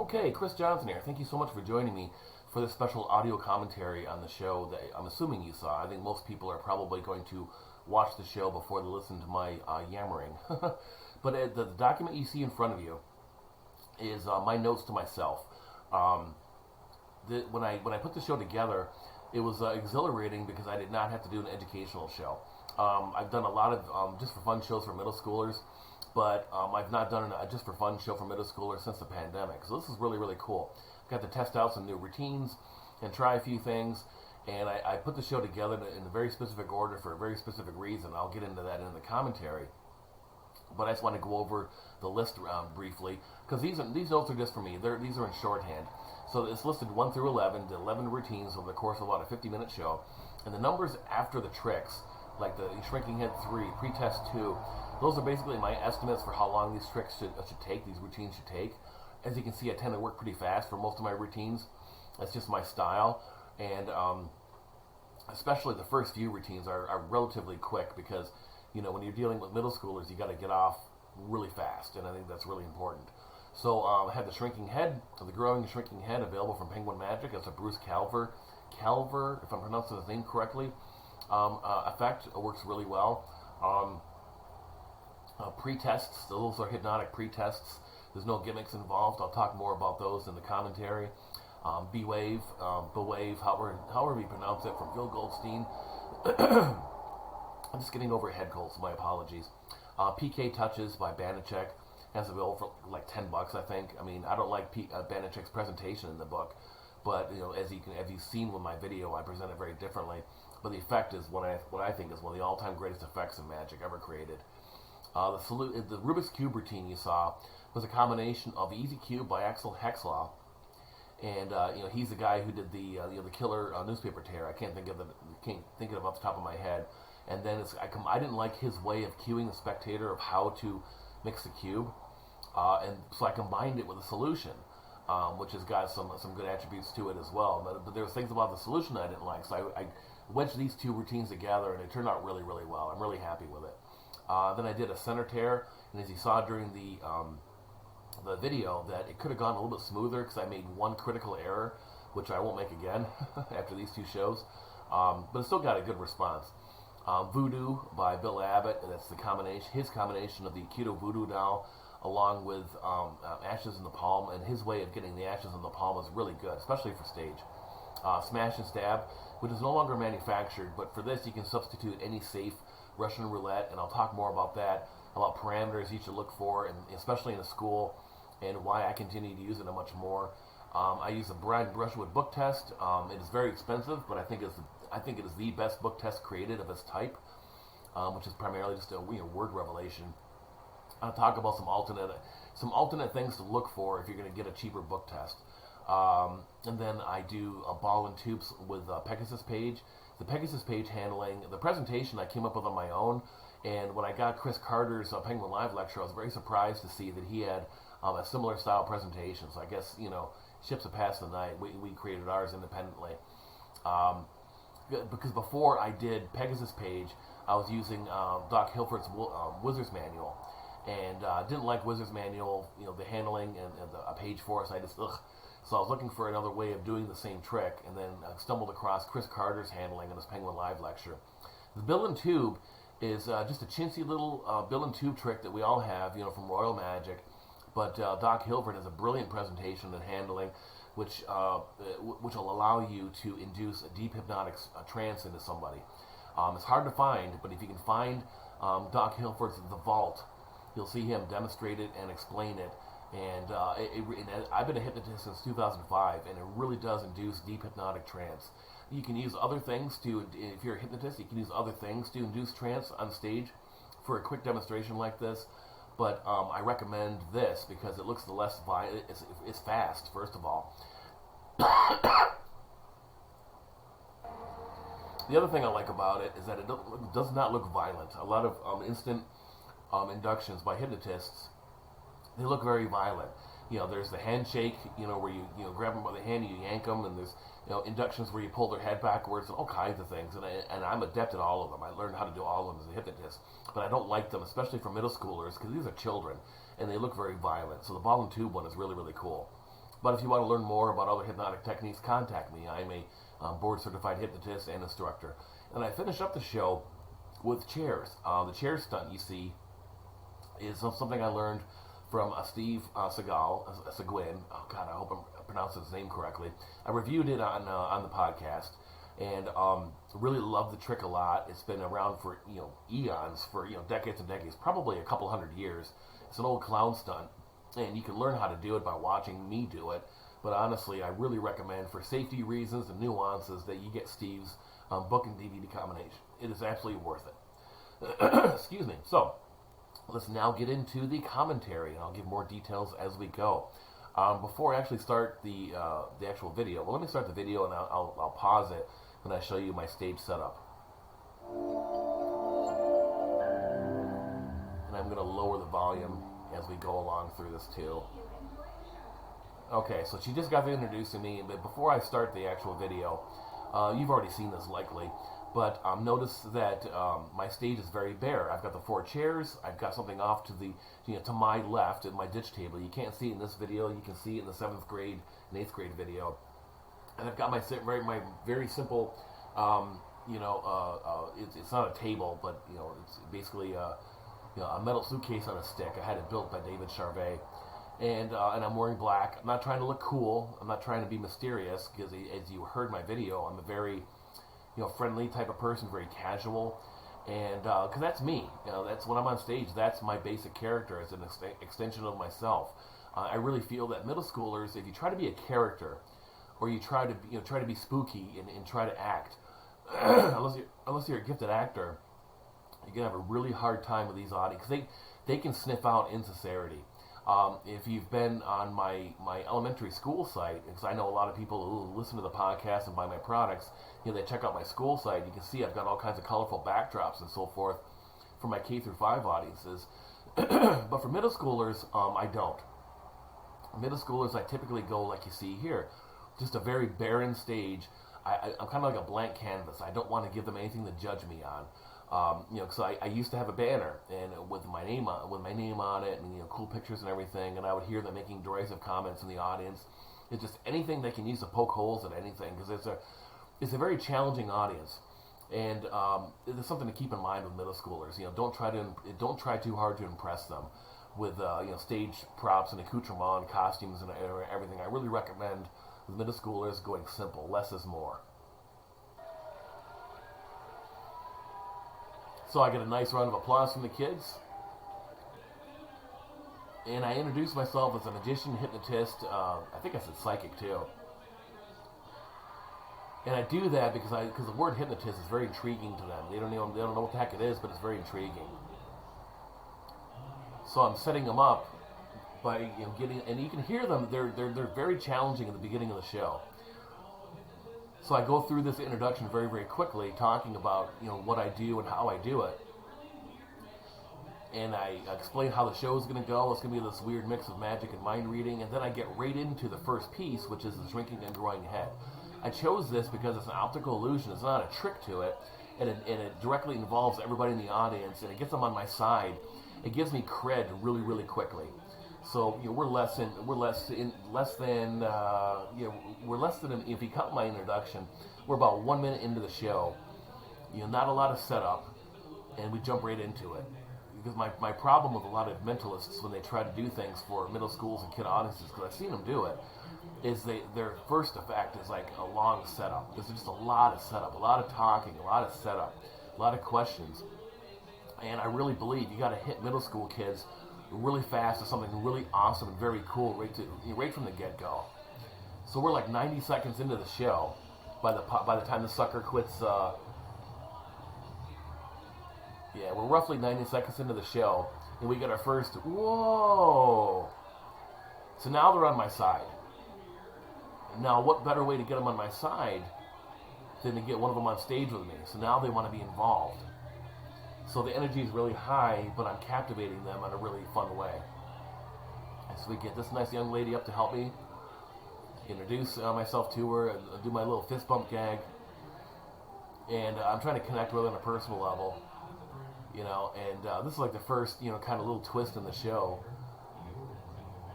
Okay, Chris Johnson here. Thank you so much for joining me for this special audio commentary on the show that I'm assuming you saw. I think most people are probably going to watch the show before they listen to my yammering. But the document you see in front of you is my notes to myself. Um, when I put the show together, it was exhilarating because I did not have to do an educational show. I've done a lot of just for fun shows for middle schoolers, but I've not done a just for fun show for middle schoolers since the pandemic. So this is really, really cool. Got to test out some new routines and try a few things. And I put the show together in a very specific order for a very specific reason. I'll get into that in the commentary. But I just want to go over the list briefly because these notes are just for me. These are in shorthand. So it's listed 1 through 11, the 11 routines over the course of about a 50-minute show. And the numbers after the tricks, like the shrinking head 3, pre-test 2, those are basically my estimates for how long these tricks should take, these routines should take. As you can see, I tend to work pretty fast for most of my routines. That's just my style. And especially the first few routines are relatively quick because, you know, when you're dealing with middle schoolers, you got to get off really fast, and I think that's really important. So I have the shrinking head, the growing shrinking head, available from Penguin Magic. That's a Bruce Calver, if I'm pronouncing his name correctly. Effect works really well. Pre-tests, those are hypnotic pre-tests. There's no gimmicks involved. I'll talk more about those in the commentary. B-Wave, B-Wave, however you pronounce it, from Phil Goldstein. I'm just getting over a head cold, so my apologies. PK Touches by Banachek has available for like $10, I think. I mean, I don't like Banachek's presentation in the book, but you know, as you've seen with my video, I present it very differently. But the effect is what I think is one of the all-time greatest effects of magic ever created. The Rubik's Cube routine you saw was a combination of Easy Cube by Axel Hexlaw, and you know, he's the guy who did the killer newspaper tear. I can't think of it off the top of my head. And then I didn't like his way of cueing the spectator of how to mix the cube, and so I combined it with a solution, which has got some good attributes to it as well. But there was things about the solution I didn't like, so I wedged these two routines together, and it turned out really, really well. I'm really happy with it. Then I did a center tear, and as you saw during the video, that it could have gone a little bit smoother because I made one critical error, which I won't make again after these two shows. But it still got a good response. Voodoo by Bill Abbott, and that's his combination of the Aikido Voodoo doll along with ashes in the palm, and his way of getting the ashes in the palm is really good, especially for stage. Smash and Stab, which is no longer manufactured, but for this you can substitute any safe Russian roulette, and I'll talk more about that, about parameters you should look for, and especially in a school, and why I continue to use it much more. I use the Brian Brushwood book test. It is very expensive, but I think it is the best book test created of its type, which is primarily just a word revelation. I'll talk about some alternate things to look for if you're going to get a cheaper book test. And then I do a ball and tubes with Pegasus Page. The Pegasus Page handling, the presentation I came up with on my own, and when I got Chris Carter's Penguin Live lecture, I was very surprised to see that he had a similar style presentation. So I guess, you know, ships have passed the night. We created ours independently. Because before I did Pegasus Page, I was using Doc Hilford's Wizard's Manual, and didn't like Wizard's Manual, you know, the handling and a page for us. So I was looking for another way of doing the same trick, and then stumbled across Chris Carter's handling in his Penguin Live lecture. The Bill and Tube is just a chintzy little Bill and Tube trick that we all have, you know, from Royal Magic. But Doc Hilford has a brilliant presentation and handling, which will allow you to induce a deep hypnotic trance into somebody. It's hard to find, but if you can find Doc Hilford's The Vault, you'll see him demonstrate it and explain it. And I've been a hypnotist since 2005, and it really does induce deep hypnotic trance. You can use other things if you're a hypnotist, you can use other things to induce trance on stage for a quick demonstration like this. But I recommend this because it looks less violent. It's fast, first of all. The other thing I like about it is that it does not look violent. A lot of instant inductions by hypnotists, they look very violent. You know, there's the handshake, you know, where you grab them by the hand and you yank them, and there's, you know, inductions where you pull their head backwards and all kinds of things. And I'm adept at all of them. I learned how to do all of them as a hypnotist, but I don't like them, especially for middle schoolers, because these are children and they look very violent. So the ball and tube one is really, really cool. But if you want to learn more about other hypnotic techniques, contact me. I'm a board-certified hypnotist and instructor. And I finish up the show with chairs. The chair stunt you see is something I learned from Steve Seguin. Oh God, I hope I'm pronouncing his name correctly. I reviewed it on the podcast, and really love the trick a lot. It's been around for eons, for decades and decades, probably a couple hundred years. It's an old clown stunt, and you can learn how to do it by watching me do it. But honestly, I really recommend, for safety reasons and nuances, that you get Steve's book and DVD combination. It is absolutely worth it. Excuse me. So let's now get into the commentary, and I'll give more details as we go. Before I actually start the actual video, well, let me start the video, and I'll pause it when I show you my stage setup. And I'm going to lower the volume as we go along through this too. Okay, so she just got to introducing me, but before I start the actual video, you've already seen this likely, but notice that my stage is very bare. I've got the 4 chairs. I've got something off to the to my left at my ditch table. You can't see it in this video. You can see it in the 7th grade and 8th grade video. And I've got my very simple, it's not a table, but it's basically a metal suitcase on a stick. I had it built by David Charvet. And I'm wearing black. I'm not trying to look cool. I'm not trying to be mysterious, because as you heard my video, I'm a very friendly type of person, very casual, and because that's me. That's when I'm on stage. That's my basic character as an extension of myself. I really feel that middle schoolers, if you try to be a character, or you try to be spooky and try to act, unless you're a gifted actor, you're gonna have a really hard time with these audiences. They can sniff out insincerity. If you've been on my elementary school site, because I know a lot of people who listen to the podcast and buy my products, they check out my school site. You can see I've got all kinds of colorful backdrops and so forth for my K through 5 audiences. But for middle schoolers, I don't. Middle schoolers, I typically go like you see here, just a very barren stage. I'm kind of like a blank canvas. I don't want to give them anything to judge me on. Because I used to have a banner and with my name on it, and cool pictures and everything, and I would hear them making derisive comments in the audience. It's just anything they can use to poke holes at anything, because it's a very challenging audience, and there's something to keep in mind with middle schoolers. Don't try too hard to impress them with stage props and accoutrement and costumes and everything. I really recommend with middle schoolers going simple. Less is more. So I get a nice round of applause from the kids. And I introduce myself as a magician, hypnotist, I think I said psychic too. And I do that because the word hypnotist is very intriguing to them. They don't know what the heck it is, but it's very intriguing. So I'm setting them up by getting, and you can hear them, they're very challenging at the beginning of the show. So I go through this introduction very, very quickly, talking about what I do and how I do it, and I explain how the show is going to go. It's going to be this weird mix of magic and mind reading, and then I get right into the first piece, which is the shrinking and growing head. I chose this because it's an optical illusion. It's not a trick to it, and it directly involves everybody in the audience, and it gets them on my side. It gives me cred really, really quickly. So we're less than if you count my introduction, we're about 1 minute into the show. Not a lot of setup, and we jump right into it. Because my problem with a lot of mentalists when they try to do things for middle schools and kid audiences, because I've seen them do it, is their first effect is like a long setup. There's just a lot of setup, a lot of talking, a lot of setup, a lot of questions, and I really believe you got to hit middle school kids really fast to something really awesome and very cool right from the get-go. So we're like 90 seconds into the show by the time the sucker quits. We're roughly 90 seconds into the show, and we get our first whoa. So now they're on my side. Now, what better way to get them on my side than to get one of them on stage with me? So now they want to be involved. So the energy is really high, but I'm captivating them in a really fun way. And so we get this nice young lady up to help me, introduce myself to her, and do my little fist bump gag. And I'm trying to connect with her on a personal level, and this is like the first, kind of little twist in the show.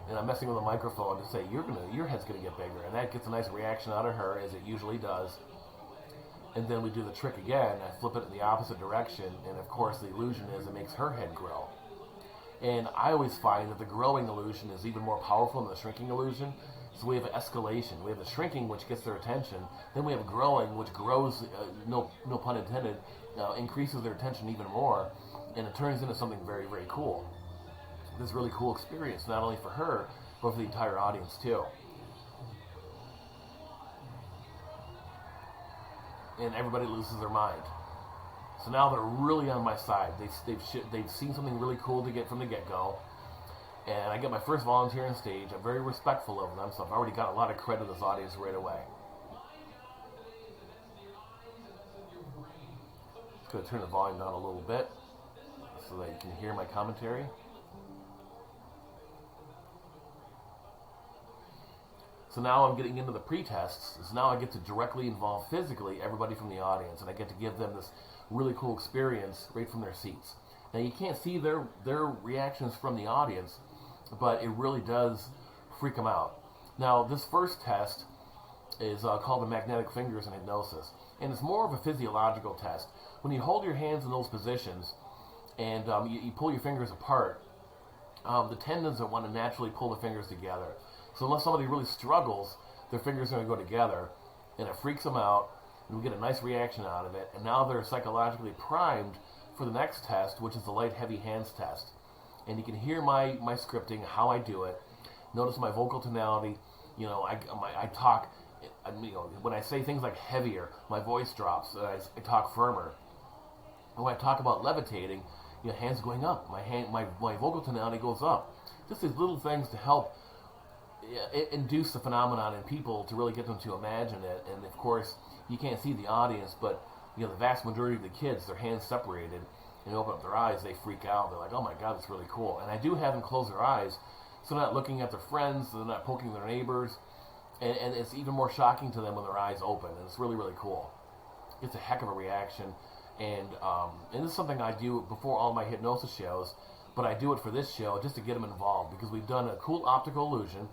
and I'm messing with the microphone to say your head's gonna get bigger, and that gets a nice reaction out of her, as it usually does. And then we do the trick again. I flip it in the opposite direction, and of course the illusion is it makes her head grow. And I always find that the growing illusion is even more powerful than the shrinking illusion. So we have an escalation. We have the shrinking, which gets their attention. Then we have growing, which grows, no pun intended, increases their attention even more, and it turns into something very, very cool. This really cool experience, not only for her, but for the entire audience too. And everybody loses their mind. So now they're really on my side. They've seen something really cool to get from the get-go. And I get my first volunteer on stage. I'm very respectful of them, so I've already got a lot of credit to this audience right away. Just going to turn the volume down a little bit so that you can hear my commentary. So now I'm getting into the pre-tests. So now I get to directly involve physically everybody from the audience, and I get to give them this really cool experience right from their seats. Now you can't see their reactions from the audience, but it really does freak them out. Now this first test is called the magnetic fingers in hypnosis, and it's more of a physiological test. When you hold your hands in those positions and you pull your fingers apart, the tendons that want to naturally pull the fingers together. So unless somebody really struggles, their fingers are going to go together, and it freaks them out, and we get a nice reaction out of it, and now they're psychologically primed for the next test, which is the light heavy hands test. And you can hear my scripting, how I do it. Notice my vocal tonality. I talk, when I say things like heavier, my voice drops, I talk firmer. And when I talk about levitating, hands going up, my vocal tonality goes up. Just these little things to help induce the phenomenon in people, to really get them to imagine it. And of course, you can't see the audience, but the vast majority of the kids, their hands separated, and they open up their eyes, they freak out. They're like, oh my God, that's really cool. And I do have them close their eyes, so they're not looking at their friends, they're not poking their neighbors, and it's even more shocking to them when their eyes open, and it's really, really cool. It's a heck of a reaction, and this is something I do before all my hypnosis shows, but I do it for this show just to get them involved, because we've done a cool optical illusion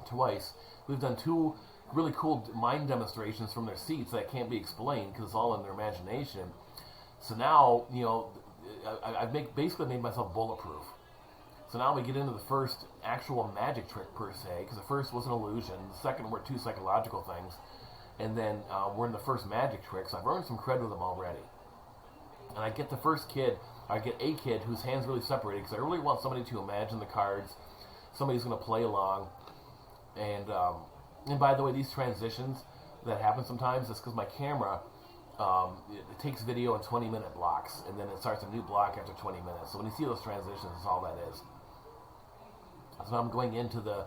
twice. We've done 2 really cool mind demonstrations from their seats that can't be explained because it's all in their imagination. So now, I've basically made myself bulletproof. So now we get into the first actual magic trick per se, because the first was an illusion, the second were 2 psychological things, and then we're in the first magic trick, so I've earned some credit with them already. And I get a kid whose hands really separated, because I really want somebody to imagine the cards, somebody's going to play along. And by the way, these transitions that happen sometimes, it's because my camera, it takes video in 20-minute blocks, and then it starts a new block after 20 minutes. So when you see those transitions, that's all that is. So I'm going into the,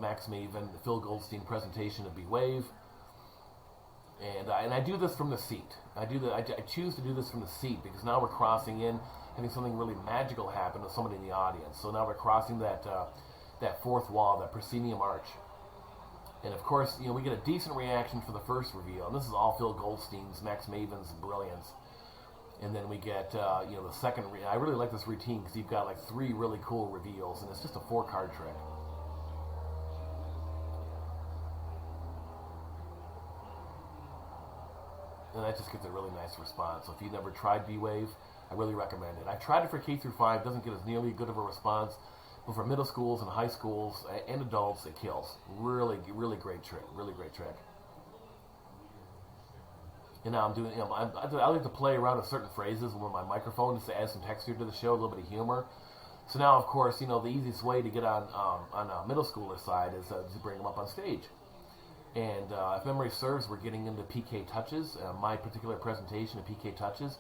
Max Maven, Phil Goldstein presentation of B-Wave, and I do this from the seat. I choose to do this from the seat because now we're crossing in, having something really magical happen with somebody in the audience. So now we're crossing that fourth wall, that proscenium arch. And of course, we get a decent reaction for the first reveal. And this is all Phil Goldstein's, Max Maven's brilliance. And then we get, the second. I really like this routine because you've got like 3 really cool reveals, and it's just a 4-card trick. And that just gets a really nice response. So if you've never tried B-Wave, I really recommend it. I tried it for K through 5, doesn't get as nearly good of a response. But for middle schools and high schools and adults, it kills. Really, really great trick. Really great trick. And now I'm doing, I like to play around with certain phrases with my microphone just to add some texture to the show, a little bit of humor. So now, of course, the easiest way to get on a middle schooler side is to bring them up on stage. And if memory serves, we're getting into PK touches. My particular presentation of PK touches.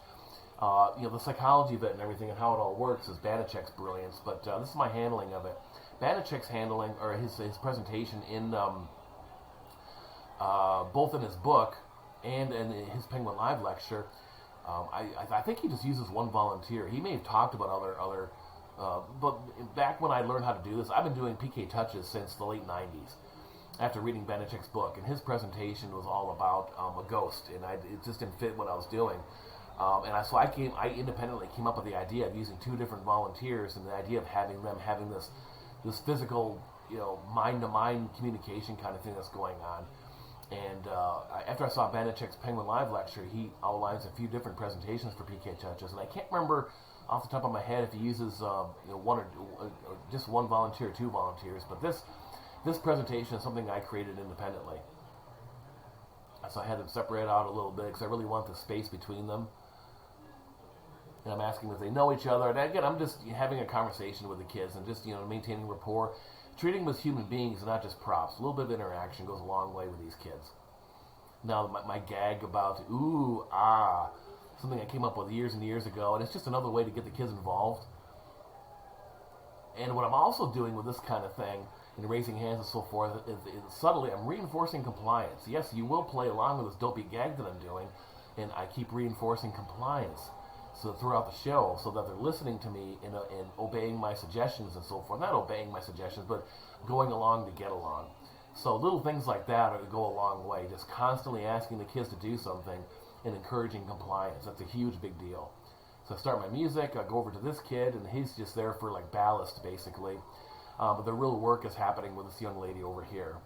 The psychology of it and everything and how it all works is Banachek's brilliance, but this is my handling of it. Banachek's handling, or his presentation in both in his book and in his Penguin Live lecture, I think he just uses 1 volunteer. He may have talked about other, but back when I learned how to do this, I've been doing PK touches since the late 90s. After reading Banachek's book, and his presentation was all about a ghost, and it just didn't fit what I was doing. So I independently came up with the idea of using 2 different volunteers, and the idea of having them having this this physical, mind-to-mind communication kind of thing that's going on. And after I saw Banachek's Penguin Live lecture, he outlines a few different presentations for PK Touches, and I can't remember off the top of my head if he uses one or just one volunteer or two volunteers, but this presentation is something I created independently. So I had them separate out a little bit because I really want the space between them. And I'm asking if they know each other. And again, I'm just having a conversation with the kids and just, maintaining rapport. Treating them as human beings and not just props. A little bit of interaction goes a long way with these kids. Now, my gag about, ooh, ah, something I came up with years and years ago, and it's just another way to get the kids involved. And what I'm also doing with this kind of thing, and raising hands and so forth, is subtly, I'm reinforcing compliance. Yes, you will play along with this dopey gag that I'm doing, and I keep reinforcing compliance so throughout the show, so that they're listening to me and obeying my suggestions and so forth. Not obeying my suggestions, but going along to get along. So little things like that go a long way. Just constantly asking the kids to do something and encouraging compliance. That's a huge, big deal. So I start my music, I go over to this kid, and he's just there for like ballast, basically. But the real work is happening with this young lady over here.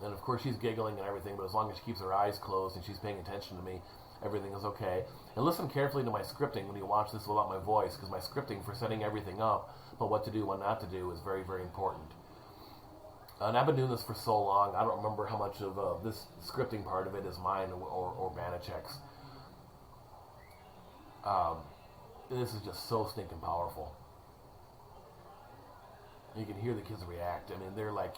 And of course she's giggling and everything, but as long as she keeps her eyes closed and she's paying attention to me, everything is okay. And listen carefully to my scripting when you watch this without my voice, because my scripting for setting everything up, but what to do, what not to do, is very, very important. And I've been doing this for so long, I don't remember how much of this scripting part of it is mine or Banachek's. This is just so stinking powerful. You can hear the kids react. I mean, they're like,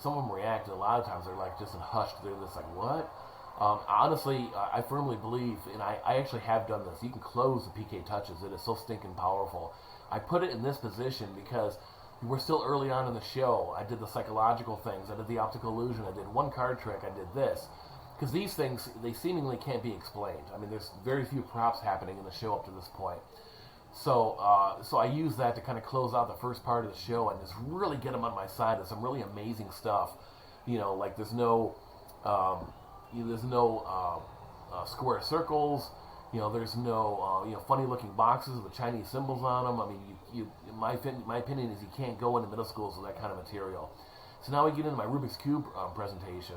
some of them react, and a lot of times they're like just in hushed. They're just like, what? Honestly, I firmly believe, and I actually have done this. You can close the PK Touches. It is so stinking powerful. I put it in this position because we're still early on in the show. I did the psychological things. I did the optical illusion. I did one card trick. I did this. Because these things, they seemingly can't be explained. I mean, there's very few props happening in the show up to this point. So I use that to kind of close out the first part of the show and just really get them on my side of some really amazing stuff. Like there's no square circles. There's no funny looking boxes with Chinese symbols on them. I mean, my opinion is you can't go into middle schools with that kind of material. So now we get into my Rubik's Cube presentation.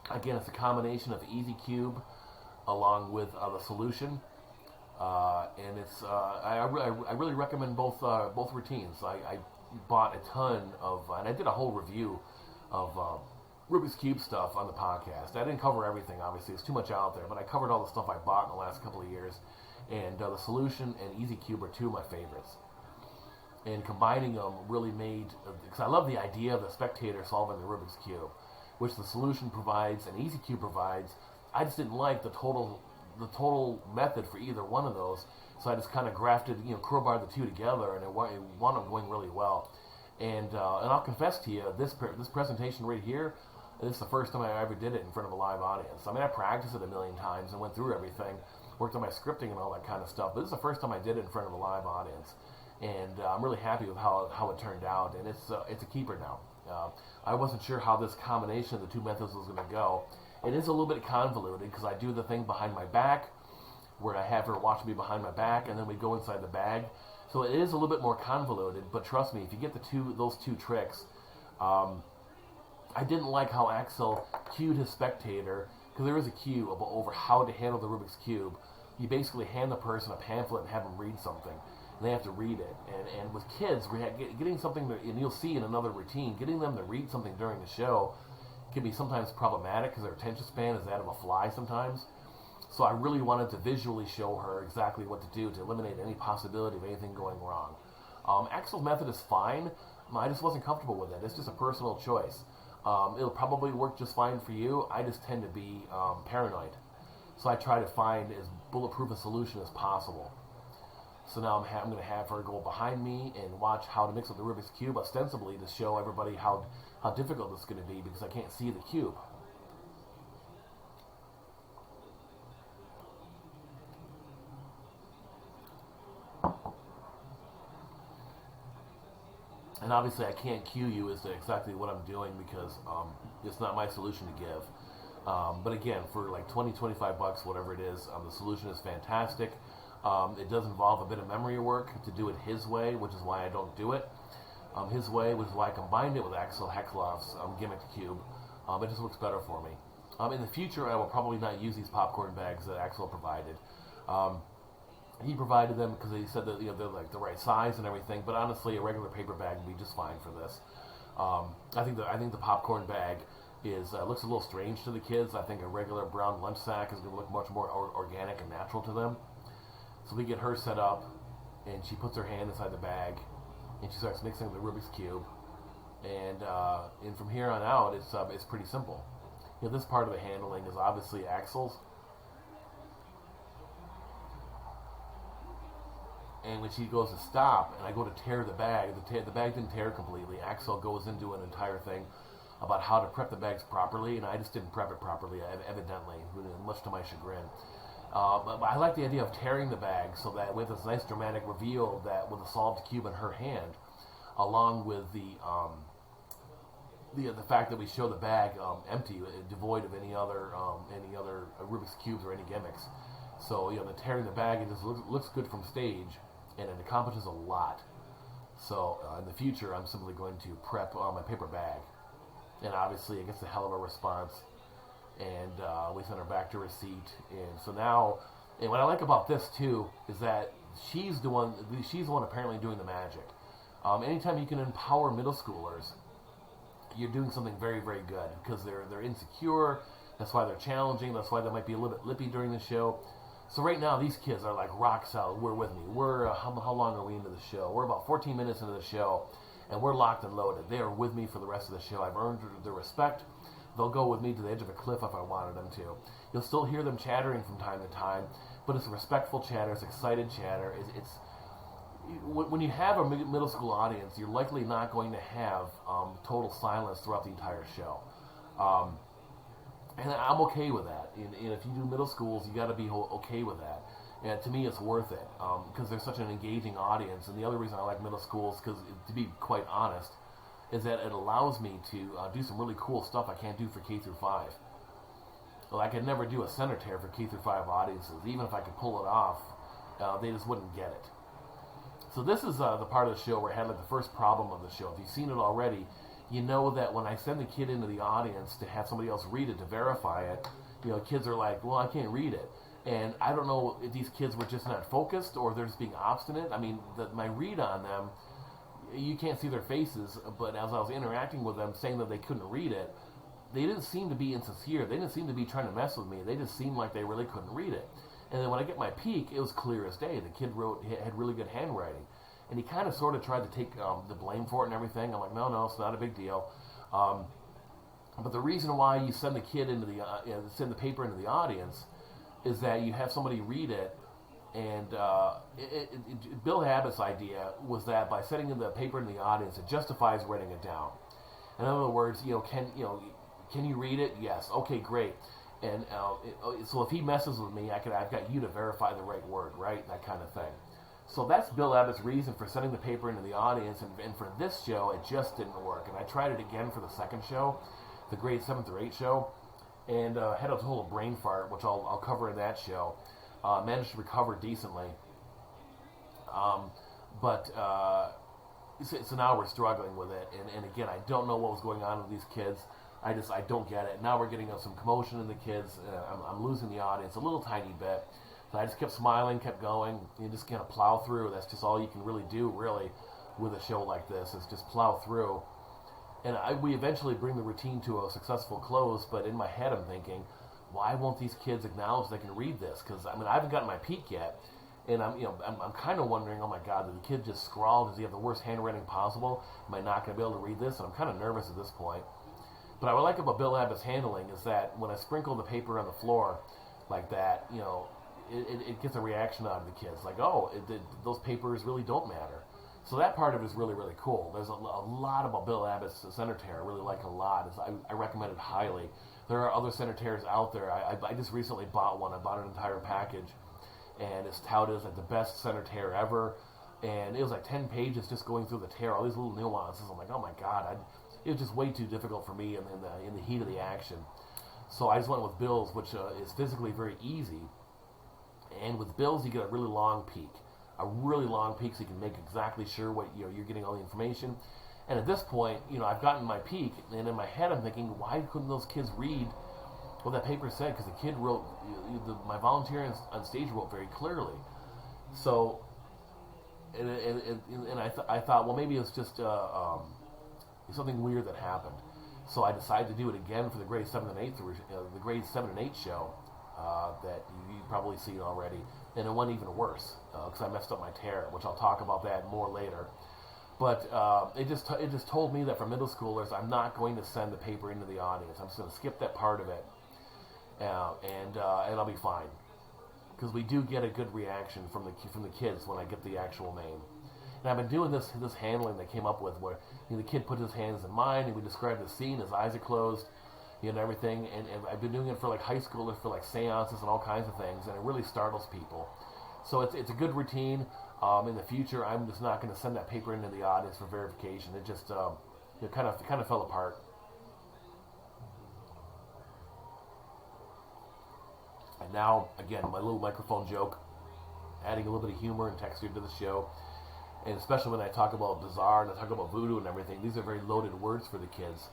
Again, it's a combination of Easy Cube along with the solution. And it's I really recommend both routines. I bought a ton of, and I did a whole review of Rubik's Cube stuff on the podcast. I didn't cover everything, obviously. It's too much out there, but I covered all the stuff I bought in the last couple of years. And the solution and Easy Cube are two of my favorites. And combining them really made, because I love the idea of the spectator solving the Rubik's Cube, which the solution provides and Easy Cube provides. I just didn't like the total method for either one of those, so I just kind of grafted, crowbarred the two together, and it wound up going really well. And I'll confess to you, this presentation right here, this is the first time I ever did it in front of a live audience. I mean, I practiced it a million times and went through everything, worked on my scripting and all that kind of stuff, but this is the first time I did it in front of a live audience. And I'm really happy with how it turned out, and it's a keeper now. I wasn't sure how this combination of the two methods was going to go. It is a little bit convoluted because I do the thing behind my back, where I have her watch me behind my back, and then we go inside the bag. So it is a little bit more convoluted, but trust me, if you get those two tricks, I didn't like how Axel cued his spectator, because there is a cue over how to handle the Rubik's Cube. You basically hand the person a pamphlet and have them read something. And they have to read it. And with kids, getting something, and you'll see in another routine, getting them to read something during the show can be sometimes problematic because their attention span is that of a fly sometimes. So I really wanted to visually show her exactly what to do to eliminate any possibility of anything going wrong. Axel's method is fine. I just wasn't comfortable with it. It's just a personal choice. It'll probably work just fine for you. I just tend to be paranoid. So I try to find as bulletproof a solution as possible. So now I'm going to have her go behind me and watch how to mix with the Rubik's Cube, ostensibly to show everybody how difficult this is going to be because I can't see the cube. And obviously I can't cue you as to exactly what I'm doing because it's not my solution to give. But again, for like $20, $25, whatever it is, the solution is fantastic. It does involve a bit of memory work to do it his way, which is why I don't do it his way, which is why I combined it with Axel Hexloff's gimmick cube. It just looks better for me. In the future, I will probably not use these popcorn bags that Axel provided. He provided them because he said that they're like the right size and everything. But honestly, a regular paper bag would be just fine for this. I think the popcorn bag is looks a little strange to the kids. I think a regular brown lunch sack is going to look much more organic and natural to them. So we get her set up, and she puts her hand inside the bag, and she starts mixing the Rubik's Cube. And from here on out, it's pretty simple. This part of the handling is obviously Axel's. And when she goes to stop, and I go to tear the bag, the bag didn't tear completely. Axel goes into an entire thing about how to prep the bags properly, and I just didn't prep it properly, evidently, much to my chagrin. But I like the idea of tearing the bag so that we have this nice dramatic reveal that with a solved cube in her hand, along with the fact that we show the bag empty, devoid of any other Rubik's cubes or any gimmicks. So the tearing the bag, it just looks good from stage, and it accomplishes a lot. So in the future, I'm simply going to prep my paper bag, and obviously it gets a hell of a response. And we send her back to her seat. And so now, and what I like about this too is that she's the one apparently doing the magic. Anytime you can empower middle schoolers, you're doing something very, very good because they're insecure. That's why they're challenging. That's why they might be a little bit lippy during the show. So right now, these kids are like rock solid. We're with me. We're how long are we into the show? We're about 14 minutes into the show, and we're locked and loaded. They are with me for the rest of the show. I've earned their respect. They'll go with me to the edge of a cliff if I wanted them to. You'll still hear them chattering from time to time, but it's a respectful chatter. It's excited chatter. It's when you have a middle school audience, you're likely not going to have total silence throughout the entire show. And I'm okay with that. And if you do middle schools, you got to be okay with that. And to me, it's worth it because they're such an engaging audience. And the other reason I like middle schools, because to be quite honest, is that it allows me to do some really cool stuff I can't do for K through 5. Well, I could never do a center tear for K through 5 audiences. Even if I could pull it off, they just wouldn't get it. So this is the part of the show where I had like the first problem of the show. If you've seen it already, you know that when I send the kid into the audience to have somebody else read it to verify it, kids are like, well, I can't read it. And I don't know if these kids were just not focused or they're just being obstinate. I mean, my read on them, you can't see their faces, but as I was interacting with them, saying that they couldn't read it, they didn't seem to be insincere. They didn't seem to be trying to mess with me. They just seemed like they really couldn't read it. And then when I get my peek, it was clear as day. The kid had really good handwriting. And he kind of sort of tried to take the blame for it and everything. I'm like, no, it's not a big deal. But the reason why you send the kid into send the paper into the audience is that you have somebody read it. And Bill Habit's idea was that by sending the paper in the audience, it justifies writing it down. In other words, can you read it? Yes. Okay, great. And so if he messes with me, I've got you to verify the right word, right? That kind of thing. So that's Bill Abbott's reason for sending the paper into the audience, and for this show, it just didn't work. And I tried it again for the second show, the grade 7 through 8 show, and had a total brain fart, which I'll cover in that show. Managed to recover decently. So now we're struggling with it, and again, I don't know what was going on with these kids. I don't get it. Now we're getting some commotion in the kids. I'm losing the audience a little tiny bit. So I just kept smiling, kept going. You just kind of plow through. That's just all you can really do, really, with a show like this, is just plow through. And we eventually bring the routine to a successful close, but in my head I'm thinking, why won't these kids acknowledge they can read this? Because, I haven't gotten my peek yet. And I'm kind of wondering, oh my God, did the kid just scrawl? Does he have the worst handwriting possible? Am I not going to be able to read this? And I'm kind of nervous at this point. But what I like about Bill Abbott's handling is that when I sprinkle the paper on the floor like that, it gets a reaction out of the kids. Like, those papers really don't matter. So that part of it is really, really cool. There's a lot about Bill Abbott's center tear I really like a lot. I recommend it highly. There are other center tears out there. I just recently bought one. I bought an entire package. And it's touted as like the best center tear ever. And it was like 10 pages just going through the tear, all these little nuances. I'm like, oh my God, it was just way too difficult for me in the heat of the action. So I just went with Bill's, which is physically very easy. And with bills, you get a really long peek. A really long peek so you can make exactly sure what you're getting all the information. And at this point, I've gotten my peek, and in my head I'm thinking, why couldn't those kids read what that paper said? Because the kid wrote, my volunteer on stage wrote very clearly. So, and I thought, well, maybe it's just something weird that happened. So I decided to do it again for the grade 7 and 8, the grade 7 and 8 show that you've probably seen already. And it went even worse because I messed up my tear, which I'll talk about that more later. But it just told me that for middle schoolers, I'm not going to send the paper into the audience. I'm just going to skip that part of it, and I'll be fine. Because we do get a good reaction from the kids when I get the actual name. And I've been doing this handling they came up with, where the kid put his hands in mine, and we describe the scene. His eyes are closed, and everything. And I've been doing it for like high schoolers, for like seances and all kinds of things, and it really startles people. So it's a good routine. In the future, I'm just not going to send that paper into the audience for verification. It just kind of fell apart. And now, again, my little microphone joke, adding a little bit of humor and texture to the show. And especially when I talk about bizarre and I talk about voodoo and everything, these are very loaded words for the kids.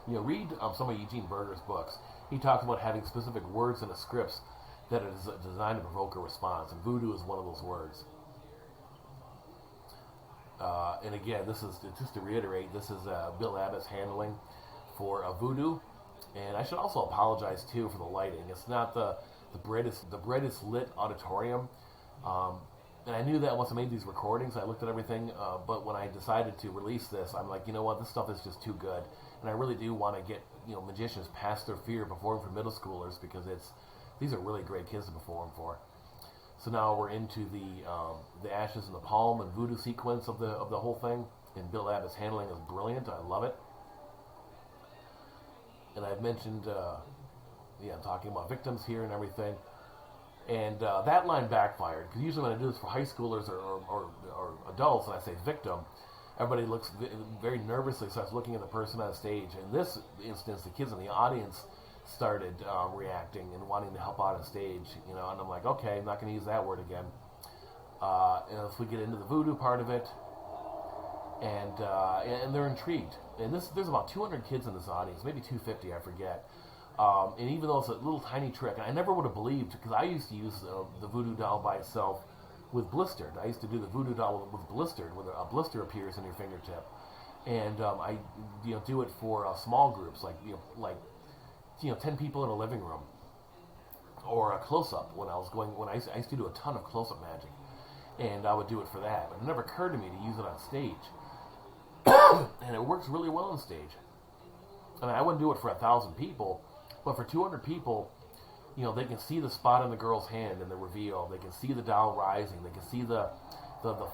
Read some of Eugene Berger's books. He talks about having specific words in the scripts that are designed to provoke a response, and voodoo is one of those words. And again, this is, just to reiterate, this is Bill Abbott's handling for voodoo. And I should also apologize, too, for the lighting. It's not the brightest lit auditorium. And I knew that once I made these recordings. I looked at everything, but when I decided to release this, I'm like, you know what, this stuff is just too good. And I really do want to get magicians past their fear of performing for middle schoolers, because these are really great kids to perform for. So now we're into the ashes in the palm and voodoo sequence of the whole thing, and Bill Abbott's handling is brilliant. I love it. And I've mentioned, I'm talking about victims here and everything. And that line backfired, because usually when I do this for high schoolers or adults and I say victim, everybody looks very nervously, starts looking at the person on stage. In this instance, the kids in the audience started reacting and wanting to help out on stage, and I'm like, okay, I'm not going to use that word again. And if we get into the voodoo part of it, and they're intrigued. And there's about 200 kids in this audience, maybe 250, I forget. And even though it's a little tiny trick, and I never would have believed, because I used to use the voodoo doll by itself with blistered. I used to do the voodoo doll with blistered, where a blister appears in your fingertip. And I do it for small groups, like 10 people in a living room, or a close-up when I used to do a ton of close-up magic, and I would do it for that. But it never occurred to me to use it on stage, and it works really well on stage. I mean, I wouldn't do it for 1,000 people, but for 200 people, they can see the spot in the girl's hand in the reveal. They can see the doll rising. They can see the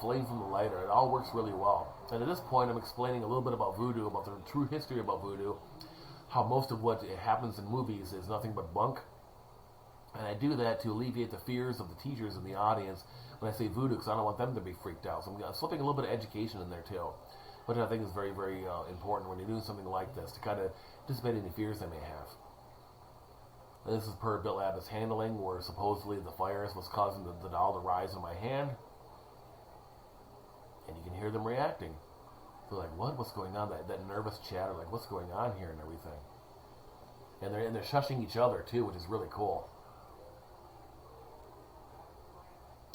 flame from the lighter. It all works really well. And at this point, I'm explaining a little bit about voodoo, about the true history about voodoo, how most of what happens in movies is nothing but bunk. And I do that to alleviate the fears of the teachers in the audience when I say voodoo, because I don't want them to be freaked out. So I'm slipping a little bit of education in there too, which I think is very, very important when you're doing something like this, to kind of dissipate any fears they may have. And this is per Bill Abbott's handling, where supposedly the fires was causing the doll to rise in my hand. And you can hear them reacting. They're like, what? What's going on? That nervous chatter, like, what's going on here and everything. And they're shushing each other too, which is really cool.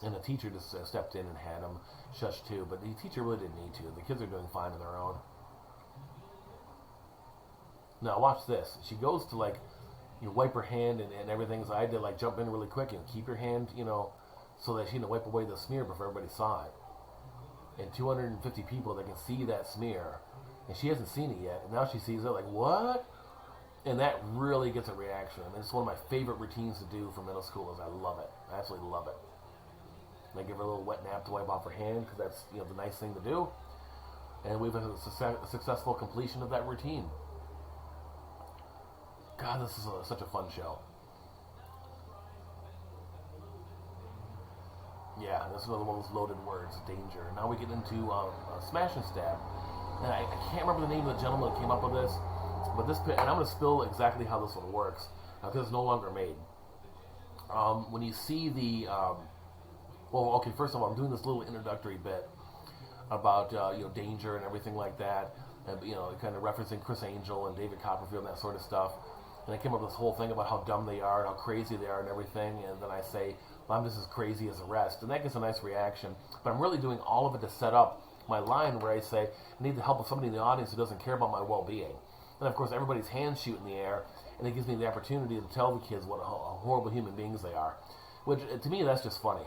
And the teacher just stepped in and had them shush too, but the teacher really didn't need to. The kids are doing fine on their own. Now watch this. She goes to wipe her hand and everything. So I had to jump in really quick and keep your hand, so that she can wipe away the smear before everybody saw it. And 250 people that can see that smear, and she hasn't seen it yet, and now she sees it, like, what? And that really gets a reaction. I mean, it's one of my favorite routines to do for middle schoolers. I love it. I absolutely love it. And I give her a little wet nap to wipe off her hand, because that's the nice thing to do. And we've had a successful completion of that routine. God, this is such a fun show. Yeah, this is another one of those loaded words, danger. Now we get into Smash and Stab. And I can't remember the name of the gentleman that came up with this, but and I'm going to spill exactly how this one works, because it's no longer made. when you see the, well, okay, first of all, I'm doing this little introductory bit about danger and everything like that, and kind of referencing Chris Angel and David Copperfield and that sort of stuff. And I came up with this whole thing about how dumb they are and how crazy they are and everything. And then I say, well, I'm just as crazy as the rest, and that gets a nice reaction. But I'm really doing all of it to set up my line where I say I need the help of somebody in the audience who doesn't care about my well-being. And of course, everybody's hands shoot in the air, and it gives me the opportunity to tell the kids what horrible human beings they are. Which, to me, that's just funny.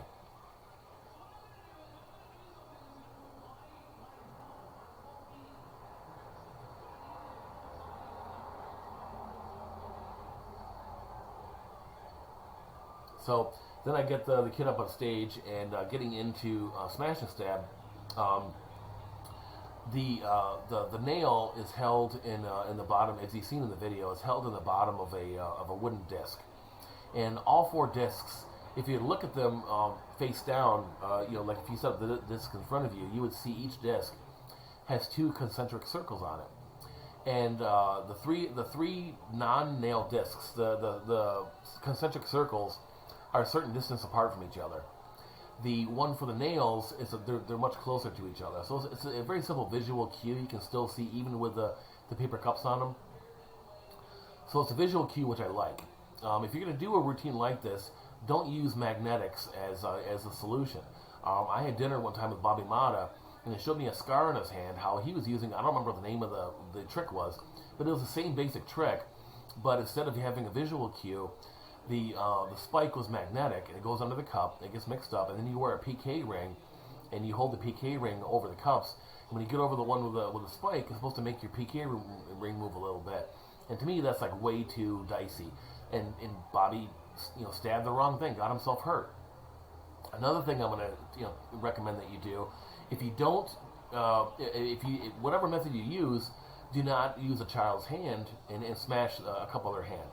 So then I get the kid up on stage and getting into Smash and Stab. The nail is held in the bottom, as you've seen in the video, is held in the bottom of a wooden disc, and all four discs, if you look at them face down, like if you set up the disc in front of you, you would see each disc has two concentric circles on it, and the three non-nail discs, the concentric circles are a certain distance apart from each other. The one for the nails is they're much closer to each other. So it's a very simple visual cue you can still see even with the paper cups on them. So it's a visual cue which I like. If you're going to do a routine like this, don't use magnetics as a solution. I had dinner one time with Bobby Mata, and he showed me a scar on his hand, how he was using, I don't remember what the name of the trick was, but it was the same basic trick, but instead of having a visual cue, the spike was magnetic, and it goes under the cup, it gets mixed up, and then you wear a PK ring, and you hold the PK ring over the cups, and when you get over the one with the spike, it's supposed to make your PK ring move a little bit. And to me, that's like way too dicey. And Bobby, stabbed the wrong thing, got himself hurt. Another thing I'm going to recommend that you do, if you don't, whatever method you use, do not use a child's hand and smash a cup of their hand.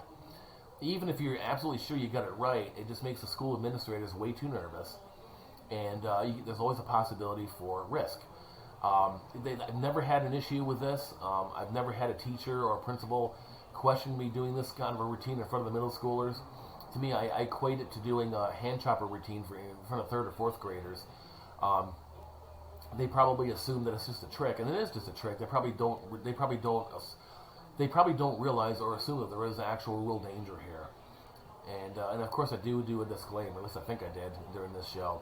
Even if you're absolutely sure you got it right, it just makes the school administrators way too nervous, and there's always a possibility for risk. I've never had an issue with this. I've never had a teacher or a principal question me doing this kind of a routine in front of the middle schoolers. To me, I equate it to doing a hand chopper routine in front of third or fourth graders. They probably assume that it's just a trick, and it is just a trick. They probably don't realize or assume that there is actual real danger here. And of course I do a disclaimer, at least I think I did during this show.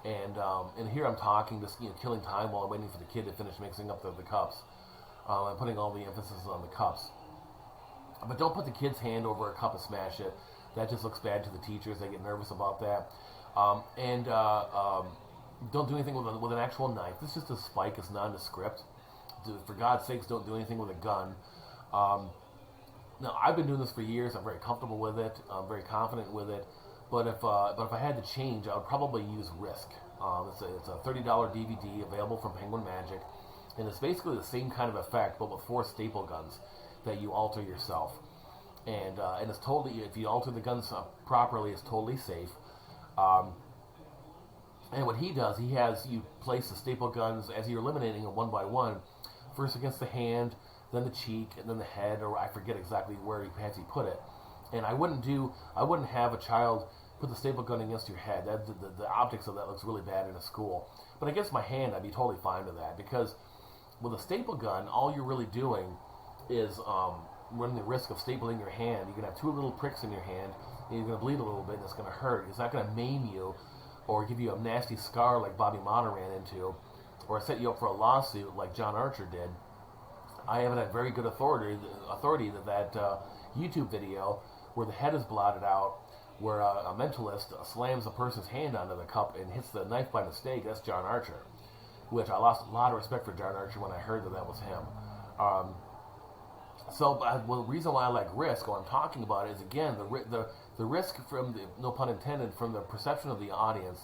And here I'm talking, just killing time while I'm waiting for the kid to finish mixing up the cups. I'm putting all the emphasis on the cups. But don't put the kid's hand over a cup and smash it. That just looks bad to the teachers. They get nervous about that. Don't do anything with an actual knife. This is just a spike. It's nondescript. For God's sakes, don't do anything with a gun. Now, I've been doing this for years. I'm very comfortable with it. I'm very confident with it. But if I had to change, I would probably use Risk. It's a $30 DVD available from Penguin Magic, and it's basically the same kind of effect, but with 4 staple guns that you alter yourself. And it's totally, if you alter the guns properly, it's totally safe. And what he does, he has you place the staple guns as you're eliminating them one by one, first against the hand, then the cheek, and then the head, or I forget exactly where he has put it. And I wouldn't have a child put the staple gun against your head. The optics of that looks really bad in a school. But against my hand, I'd be totally fine with that, because with a staple gun, all you're really doing is running the risk of stapling your hand. You're going to have 2 little pricks in your hand, and you're going to bleed a little bit, and it's going to hurt. It's not going to maim you or give you a nasty scar like Bobby Mata ran into, or set you up for a lawsuit like John Archer did. I haven't had very good authority that YouTube video where the head is blotted out, where a mentalist slams a person's hand onto the cup and hits the knife by mistake. That's John Archer, which I lost a lot of respect for John Archer when I heard that was him. The reason why I like Risk, what I'm talking about, is again the risk from the, no pun intended, from the perception of the audience,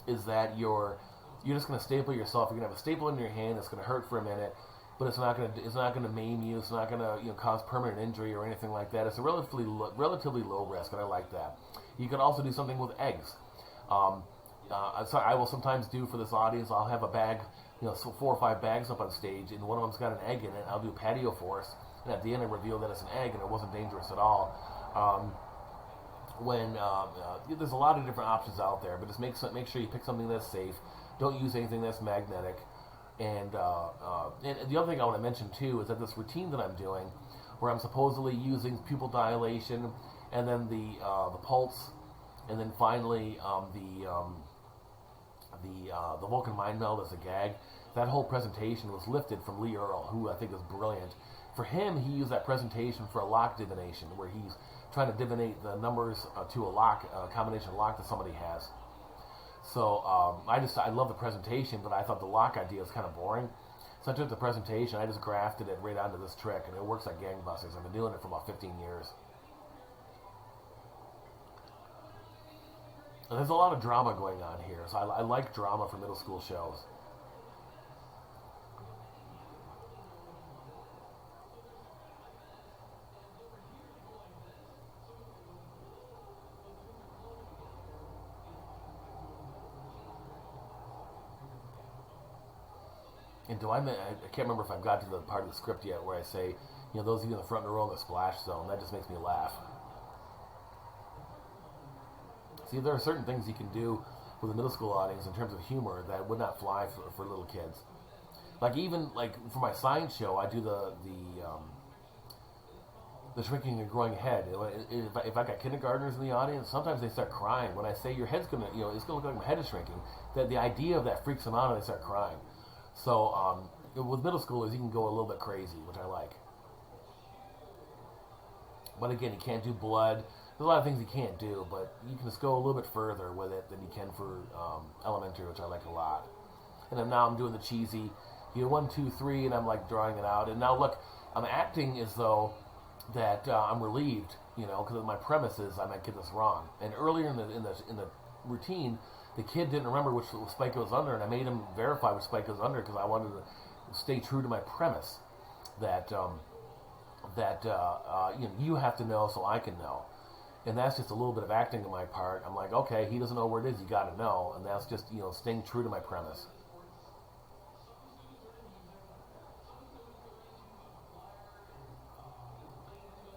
is that you're just going to staple yourself. You're going to have a staple in your hand. It's going to hurt for a minute, but it's not going to maim you. It's not going to cause permanent injury or anything like that. It's a relatively low risk, and I like that. You can also do something with eggs. I will sometimes do for this audience. I'll have a bag, 4 or 5 bags up on stage, and one of them's got an egg in it. I'll do patio force, and at the end I reveal that it's an egg and it wasn't dangerous at all. when there's a lot of different options out there, but just make sure you pick something that's safe. Don't use anything that's magnetic. And the other thing I want to mention too is that this routine that I'm doing, where I'm supposedly using pupil dilation, and then the pulse, and then finally the Vulcan mind meld as a gag. That whole presentation was lifted from Lee Earl, who I think is brilliant. For him, he used that presentation for a lock divination, where he's trying to divinate the numbers to a lock, combination lock that somebody has. So I love the presentation, but I thought the lock idea was kind of boring. So I took the presentation, I just grafted it right onto this trick, and it works like gangbusters. I've been doing it for about 15 years. And there's a lot of drama going on here, so I like drama for middle school shows. And I can't remember if I've got to the part of the script yet where I say, those of you in the front row in the splash zone, that just makes me laugh. See, there are certain things you can do with a middle school audience in terms of humor that would not fly for little kids. Like even for my science show, I do the shrinking and growing head. If I got kindergartners in the audience, sometimes they start crying when I say your head's gonna, it's gonna look like my head is shrinking. That the idea of that freaks them out and they start crying. So with middle schoolers, you can go a little bit crazy, which I like. But again, you can't do blood. There's a lot of things you can't do, but you can just go a little bit further with it than you can for elementary, which I like a lot. And then now I'm doing the cheesy, 1, 2, 3, and I'm like drawing it out. And now look, I'm acting as though that I'm relieved, because my premise is I might get this wrong. And earlier in the routine, the kid didn't remember which spike it was under, and I made him verify which spike it was under because I wanted to stay true to my premise that you have to know so I can know. And that's just a little bit of acting on my part. I'm like, okay, he doesn't know where it is, you got to know. And that's just, staying true to my premise.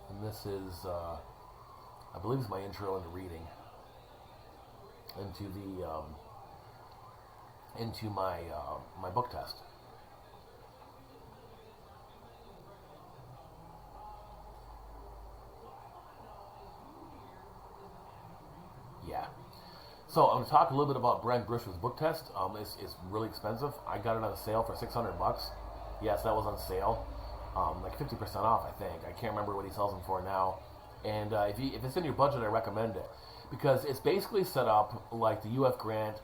And this is, I believe it's my intro into reading. Into my book test. Yeah. So I'm going to talk a little bit about Brent Brishwood's book test. It's really expensive. I got it on sale for $600. Yes, that was on sale. Like 50% off, I think. I can't remember what he sells them for now. And if it's in your budget, I recommend it. Because it's basically set up like the UF Grant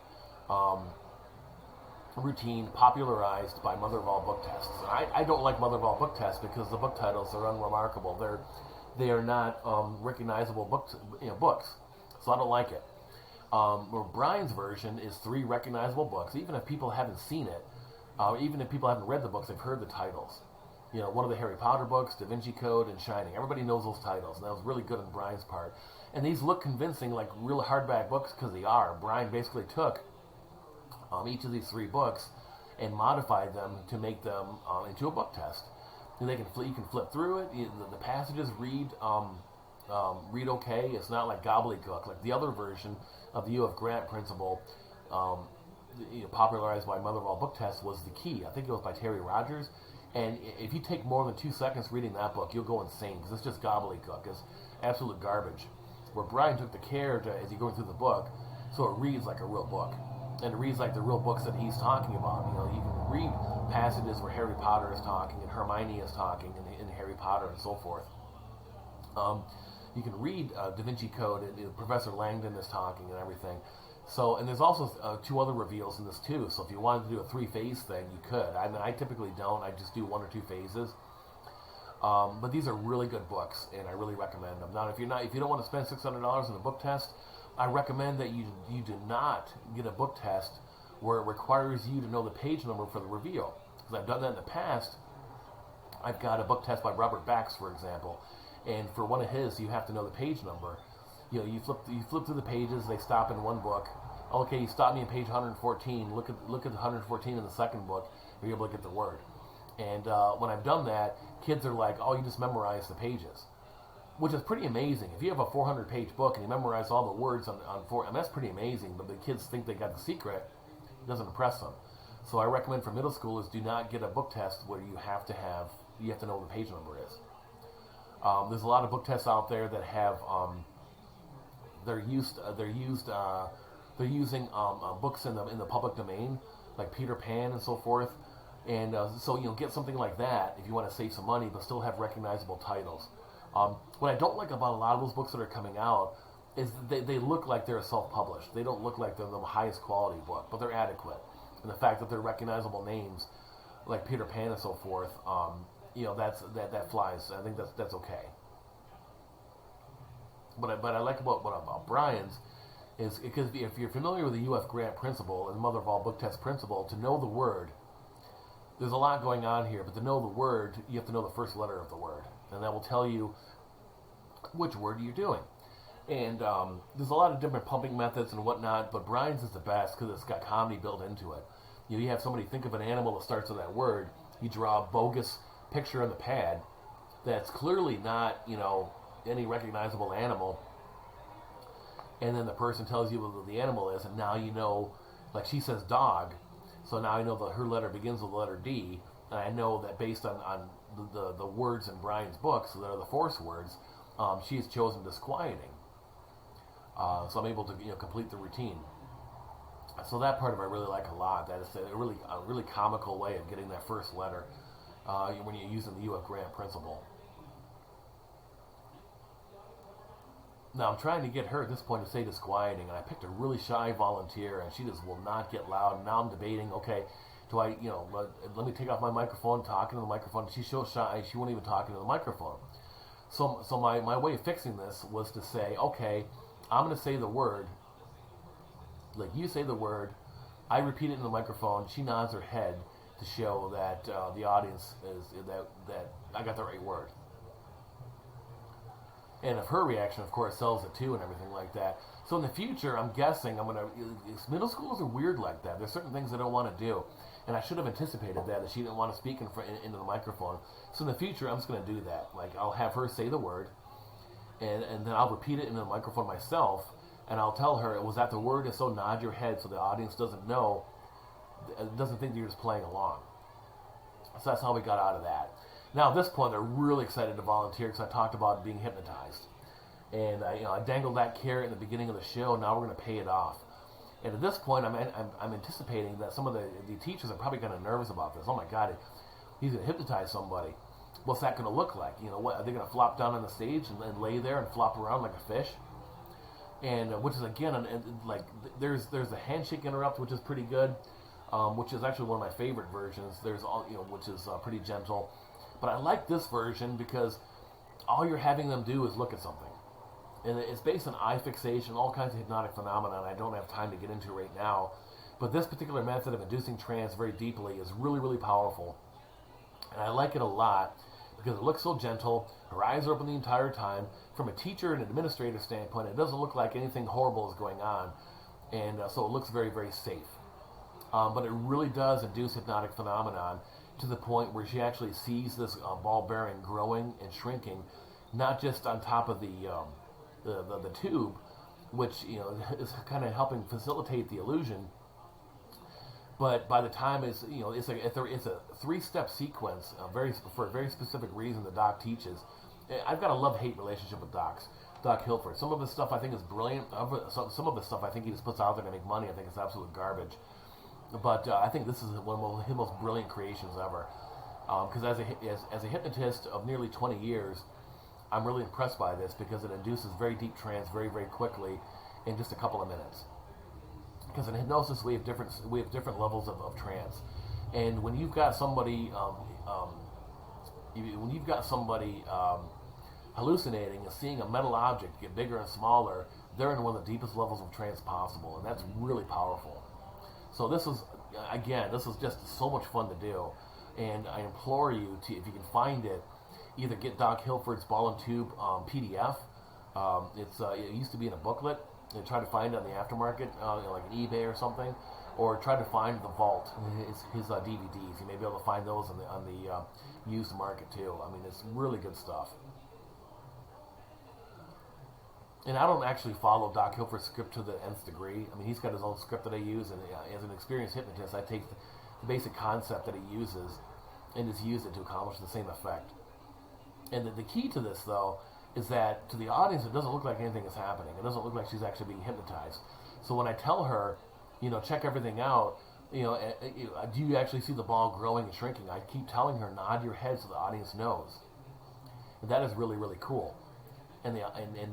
routine popularized by Mother of All book tests. I don't like Mother of All book tests because the book titles are unremarkable. They are not recognizable books. So I don't like it. Where Brian's version is 3 recognizable books. Even if people haven't seen it, even if people haven't read the books, they've heard the titles. One of the Harry Potter books, Da Vinci Code, and Shining. Everybody knows those titles, and that was really good on Brian's part. And these look convincing, like real hardback books, because they are. Brian basically took each of these 3 books and modified them to make them into a book test. And you can flip through it. The passages read okay. It's not like gobbledygook. Like the other version of the UF Grant principle, popularized by Mother of All book tests, was The Key. I think it was by Terry Rogers. And if you take more than 2 seconds reading that book, you'll go insane because it's just gobbledygook. It's absolute garbage. Where Brian took the care to, as you're going through the book, so it reads like a real book. And it reads like the real books that he's talking about. You can read passages where Harry Potter is talking and Hermione is talking in Harry Potter and so forth. You can read Da Vinci Code and Professor Langdon is talking and everything. So, and there's also 2 other reveals in this too. So if you wanted to do a 3-phase thing, you could. I mean, I typically don't. I just do 1 or 2 phases. But these are really good books, and I really recommend them. Now, if you don't want to spend $600 on a book test, I recommend that you do not get a book test where it requires you to know the page number for the reveal. Because I've done that in the past. I've got a book test by Robert Bax, for example, and for one of his, you have to know the page number. You flip through the pages. They stop in one book. Okay, you stop me in page 114. Look at the 114 in the second book. You're able to get the word. And when I've done that, kids are like, "Oh, you just memorize the pages." which is pretty amazing. If you have a 400-page book and you memorize all the words on four, and that's pretty amazing, but the kids think they got the secret, it doesn't impress them. So I recommend for middle schoolers, do not get a book test where you have to know what the page number is. There's a lot of book tests out there that have they're using books in the public domain, like Peter Pan and so forth. And so get something like that if you want to save some money, but still have recognizable titles. What I don't like about a lot of those books that are coming out is they look like they're self-published. They don't look like they're the highest quality book, but they're adequate. And the fact that they're recognizable names, like Peter Pan and so forth, that flies. I think that's okay. But I like about Brian's is because if you're familiar with the U.F. Grant principle and mother of all book test principle, to know the word, there's a lot going on here. But to know the word, you have to know the first letter of the word, and that will tell you which word you're doing. And there's a lot of different pumping methods and whatnot, but Brian's is the best because it's got comedy built into it. You have somebody think of an animal that starts with that word. You draw a bogus picture on the pad that's clearly not, any recognizable animal. And then the person tells you what the animal is, and now you know, like she says dog, so now I know that her letter begins with the letter D, and I know that based on the words in Brian's books, that are the force words, she has chosen disquieting. So I'm able to complete the routine. So that part of it I really like a lot. That is a really comical way of getting that first letter when you're using the U.F. Grant principle. Now I'm trying to get her at this point to say disquieting, and I picked a really shy volunteer, and she just will not get loud. And now I'm debating, okay, do I, let me take off my microphone, talking to the microphone. She's so shy, she won't even talk into the microphone. So my way of fixing this was to say, okay, I'm going to say the word, like you say the word, I repeat it in the microphone, she nods her head to show that the audience is that I got the right word. And if her reaction, of course, sells it too and everything like that. So in the future, I'm guessing middle schools are weird like that. There's certain things they don't want to do. And I should have anticipated that she didn't want to speak into the microphone. So in the future, I'm just going to do that. Like, I'll have her say the word, and then I'll repeat it into the microphone myself, and I'll tell her, was that the word? And so nod your head so the audience doesn't think that you're just playing along. So that's how we got out of that. Now, at this point, they're really excited to volunteer because I talked about being hypnotized. And I dangled that carrot in the beginning of the show. Now we're going to pay it off. And at this point, I'm anticipating that some of the teachers are probably kind of nervous about this. Oh, my God, he's going to hypnotize somebody. What's that going to look like? What are they going to flop down on the stage and lay there and flop around like a fish? And which is, again, there's the handshake interrupt, which is pretty good, which is actually one of my favorite versions. There's which is pretty gentle. But I like this version because all you're having them do is look at something. And it's based on eye fixation, all kinds of hypnotic phenomena I don't have time to get into right now. But this particular method of inducing trance very deeply is really, really powerful. And I like it a lot because it looks so gentle. Her eyes are open the entire time. From a teacher and administrator standpoint, it doesn't look like anything horrible is going on. And so it looks very, very safe. But it really does induce hypnotic phenomenon to the point where she actually sees this ball bearing growing and shrinking, not just on top of the tube, which is kind of helping facilitate the illusion. But by the time it's a 3-step sequence, for a very specific reason the doc teaches. I've got a love-hate relationship with docs. Doc Hilford. Some of his stuff I think is brilliant. Some of the stuff I think he just puts out there to make money. I think it's absolute garbage. But I think this is one of his most brilliant creations ever. Because as a hypnotist of nearly 20 years, I'm really impressed by this because it induces very deep trance very, very quickly in just a couple of minutes. Because in hypnosis we have different levels of trance, and when you've got somebody hallucinating and seeing a metal object get bigger and smaller, they're in one of the deepest levels of trance possible, and that's really powerful. So this is just so much fun to do, and I implore you to, if you can find it, either get Doc Hilford's Ball and Tube PDF. It used to be in a booklet, and try to find it on the aftermarket, like an eBay or something, or try to find the Vault, his DVDs. You may be able to find those on the used market too. I mean, it's really good stuff. And I don't actually follow Doc Hilfert's script to the nth degree. I mean, he's got his own script that I use, and as an experienced hypnotist, I take the basic concept that he uses and just use it to accomplish the same effect. And the key to this, though, is that to the audience, it doesn't look like anything is happening. It doesn't look like she's actually being hypnotized. So when I tell her, check everything out, do you actually see the ball growing and shrinking? I keep telling her, nod your head so the audience knows. And that is really, really cool. And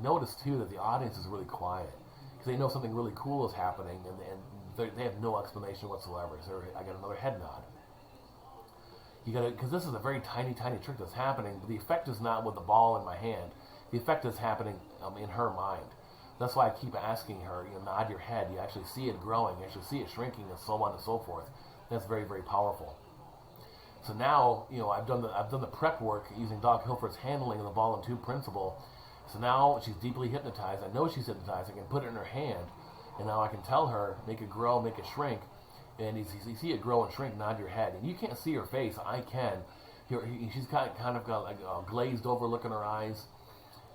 notice, too, that the audience is really quiet. Because they know something really cool is happening, and they have no explanation whatsoever. So I got another head nod. Because this is a very tiny, tiny trick that's happening, but the effect is not with the ball in my hand. The effect is happening in her mind. That's why I keep asking her, nod your head. You actually see it growing. You actually see it shrinking, and so on and so forth. That's very, very powerful. So now, I've done the prep work using Doc Hilfert's handling of the ball and tube principle. So now she's deeply hypnotized. I know she's hypnotized. I can put it in her hand, and now I can tell her, make it grow, make it shrink. And you see it grow and shrink, nod your head. And you can't see her face. I can. She's kind of got like a glazed over look in her eyes.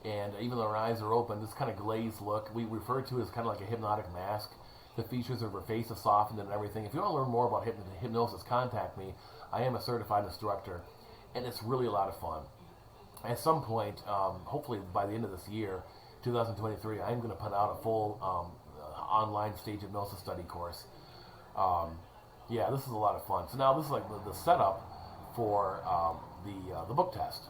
And even though her eyes are open, this kind of glazed look, we refer to as kind of like a hypnotic mask. The features of her face are softened and everything. If you want to learn more about hypnosis, contact me. I am a certified instructor. And it's really a lot of fun. At some point, hopefully by the end of this year, 2023, I'm going to put out a full online stage hypnosis study course. This is a lot of fun. So now this is like the setup for the book test.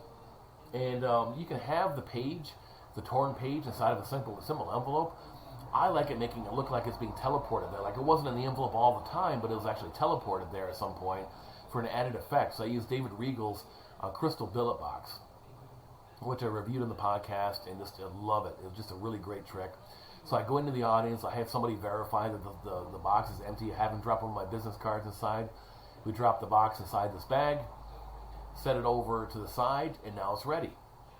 And you can have the page, the torn page, inside of a simple envelope. I like it making it look like it's being teleported there. Like it wasn't in the envelope all the time, but it was actually teleported there at some point for an added effect. So I used David Regal's crystal billet box, which I reviewed in the podcast, and just love it. It was just a really great trick. So I go into the audience. I have somebody verify that the box is empty. I have them drop one of my business cards inside. We drop the box inside this bag, set it over to the side, and now it's ready.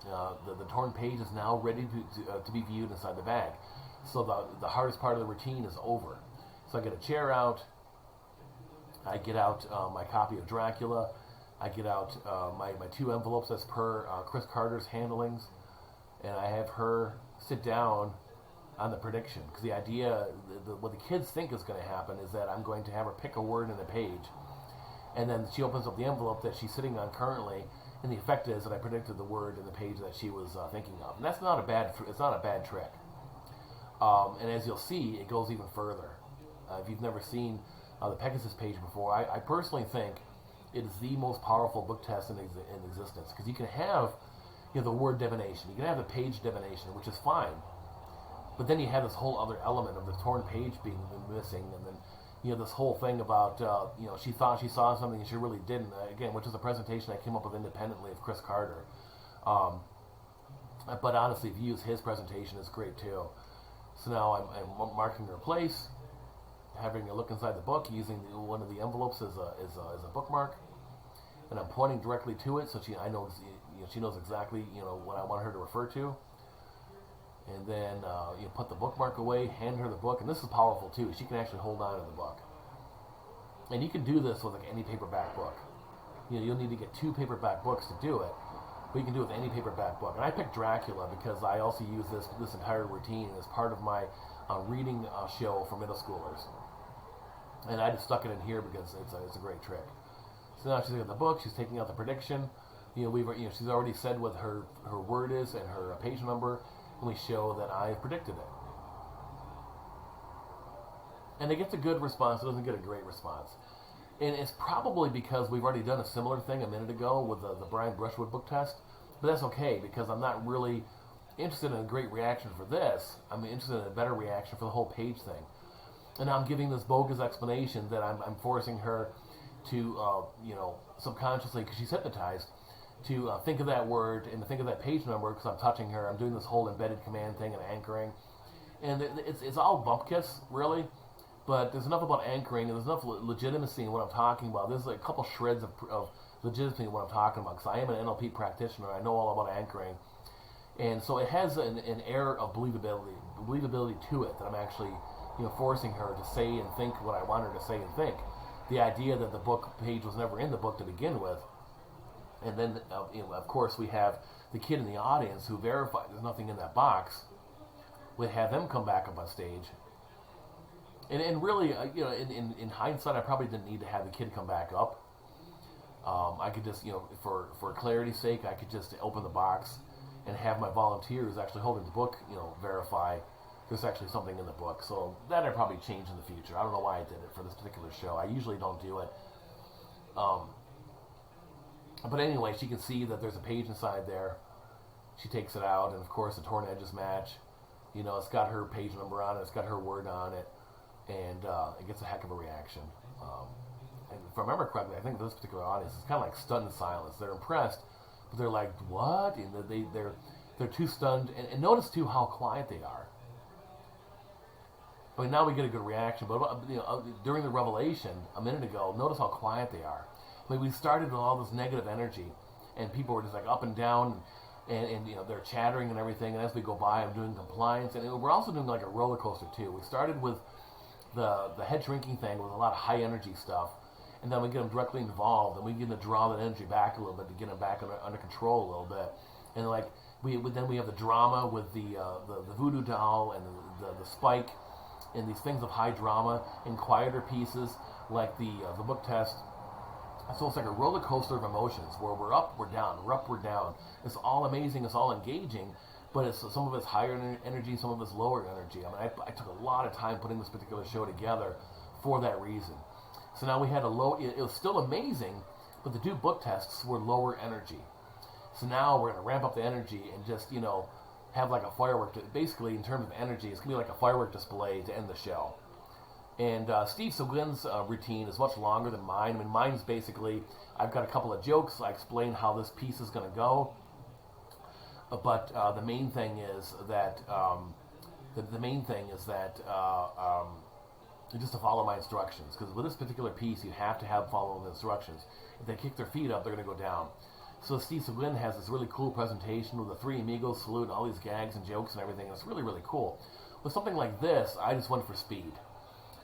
The torn page is now ready to be viewed inside the bag. So the hardest part of the routine is over. So I get a chair out. I get out my copy of Dracula. I get out my 2 envelopes as per Chris Carter's handlings, and I have her sit down on the prediction. Because the idea, what the kids think is going to happen is that I'm going to have her pick a word in the page, and then she opens up the envelope that she's sitting on currently, and the effect is that I predicted the word in the page that she was thinking of. And that's not a bad trick. And as you'll see, it goes even further. If you've never seen the Pegasus page before, I personally think it is the most powerful book test in existence, because you can have the word divination, you can have the page divination, which is fine, but then you have this whole other element of the torn page being missing, and then this whole thing about she thought she saw something and she really didn't, again, which is a presentation I came up with independently of Chris Carter. But honestly, if you use his presentation, it's great too. So now I'm marking her place, having a look inside the book, using one of the envelopes as a bookmark, and I'm pointing directly to it, so she knows exactly what I want her to refer to. And then you put the bookmark away, hand her the book, and this is powerful too. She can actually hold on to the book, and you can do this with like any paperback book. You'll need to get 2 paperback books to do it, but you can do it with any paperback book. And I picked Dracula because I also use this entire routine as part of my reading show for middle schoolers. And I just stuck it in here because it's a great trick. So now she's got the book. She's taking out the prediction. She's already said what her word is and her page number, and we show that I predicted it. And it gets a good response. It doesn't get a great response. And it's probably because we've already done a similar thing a minute ago with the Brian Brushwood book test. But that's okay, because I'm not really interested in a great reaction for this. I'm interested in a better reaction for the whole page thing. And I'm giving this bogus explanation that I'm forcing her to, subconsciously, because she's hypnotized, to think of that word and to think of that page number, because I'm touching her. I'm doing this whole embedded command thing and anchoring. And it's all bumpkiss, really. But there's enough about anchoring, and there's enough legitimacy in what I'm talking about. There's like a couple shreds of legitimacy in what I'm talking about, because I am an NLP practitioner. I know all about anchoring. And so it has an air of believability to it, that I'm actually forcing her to say and think what I want her to say and think. The idea that the book page was never in the book to begin with. And then, of course, we have the kid in the audience who verifies there's nothing in that box. would have them come back up on stage. And really, in hindsight, I probably didn't need to have the kid come back up. I could just, for clarity's sake, I could just open the box and have my volunteers actually holding the book, verify there's actually something in the book. So that I probably change in the future. I don't know why I did it for this particular show. I usually don't do it. But anyway, she can see that there's a page inside there. She takes it out, and of course the Torn Edges match. It's got her page number on it. It's got her word on it, and it gets a heck of a reaction. And if I remember correctly, I think this particular audience is kind of like stunned in silence. They're impressed, but they're like, "What?" And they're too stunned. And notice too how quiet they are. I mean, now we get a good reaction, but during the revelation a minute ago, notice how quiet they are. I mean, we started with all this negative energy, and people were just like up and down, and they're chattering and everything. And as we go by, I'm doing compliance, and we're also doing like a roller coaster too. We started with the head shrinking thing with a lot of high energy stuff, and then we get them directly involved, and we get to draw that energy back a little bit to get them back under control a little bit. And like then we have the drama with the voodoo doll and the spike, and these things of high drama and quieter pieces like the book test. So it's like a roller coaster of emotions where we're up, we're down, we're up, we're down. It's all amazing, it's all engaging, but it's some of it's higher energy, some of it's lower energy. I mean, I took a lot of time putting this particular show together for that reason. So now we had it was still amazing, but the two book tests were lower energy. So now we're going to ramp up the energy and just, have like a firework. Basically, in terms of energy, it's going to be like a firework display to end the show. And Steve Seguin's routine is much longer than mine. I mean, mine's basically, I've got a couple of jokes. I explain how this piece is going to go. But the main thing is that just to follow my instructions. Because with this particular piece, you have to follow the instructions. If they kick their feet up, they're going to go down. So Steve Seguin has this really cool presentation with the Three Amigos salute and all these gags and jokes and everything. It's really, really cool. With something like this, I just went for speed.